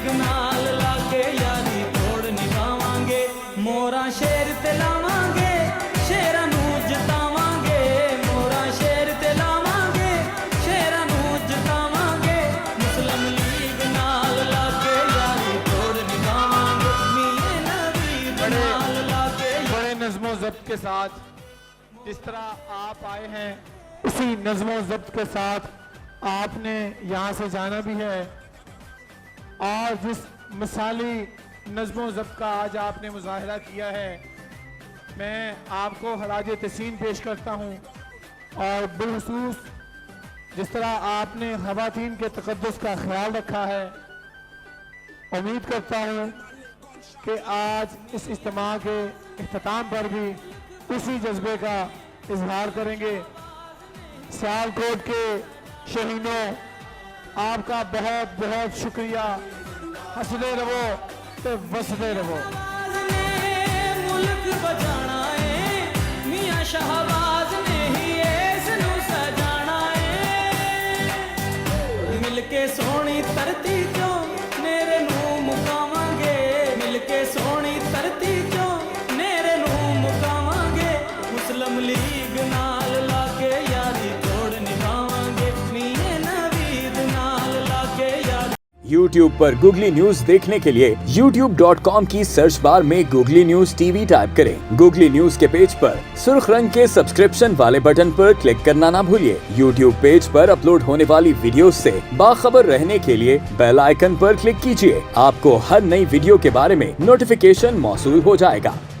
League ਨਾਲ ਲਾ ਕੇ ਯਾਰੀ ਤੋੜ ਨਿਭਾਵਾਂਗੇ ਮੋਹਰਾਂ ਸ਼ੇਰ ਤੇ ਲਾਵਾਂਗੇ ਸ਼ੇਰਾਂ ਨੂੰ ਜਿਤਾਵਾਂਗੇ ਮੋਹਰਾਂ ਸ਼ੇਰ ਤੇ ਲਾਵਾਂਗੇ ਸ਼ੇਰਾਂ ਨੂੰ ਜਿਤਾਵਾਂਗੇ ਮੁਸਲਿਮ ਲੀਗ ਨਾਲ ਲਾ ਕੇ ਯਾਰੀ ਤੋੜ ਨਿਭਾਵਾਂਗੇ ਮੀਆਂ ਨਬੀ ਨਾਲ ਲਾ ਕੇ बड़े नज़्मो ज़ब्त के साथ जिस तरह आप आए हैं उसी नज़्मो ज़ब्त के साथ आपने यहाँ से जाना भी है और जिस मिसाली नज़्मो ज़ब्त का आज आपने मुज़ाहरा किया है मैं आपको खराज तहसीन पेश करता हूँ और बिलखुसूस जिस तरह आपने ख़वातीन के तक़द्दुस का ख्याल रखा है उम्मीद करता हूँ कि आज इस इज्तिमा के इख्तिताम पर भी उसी जज्बे का इजहार करेंगे। सियालकोट के शहीदों आपका बहुत बहुत शुक्रिया। हंसते रहो तो वसते रहो। मुल्क बचाना है मियां शहबाज ने ही इसनू सजाना है मिलके सोहनी धरती चों मेरे नू मुकावांगे मिलके सोहनी धरती चों मेरे नू मुकावांगे मुस्लिम लीग नाल ला के यारी तोड़ निभावांगे मियां नबीद नाल ला के यारी। YouTube पर गूगली न्यूज देखने के लिए youtube.com की सर्च बार में गूगली न्यूज टीवी टाइप करें। गूगली न्यूज के पेज पर सुर्ख रंग के सब्सक्रिप्शन वाले बटन पर क्लिक करना ना भूलिए। YouTube पेज पर अपलोड होने वाली वीडियोस से बाखबर रहने के लिए बेल आइकन पर क्लिक कीजिए। आपको हर नई वीडियो के बारे में नोटिफिकेशन मौसूल हो जाएगा।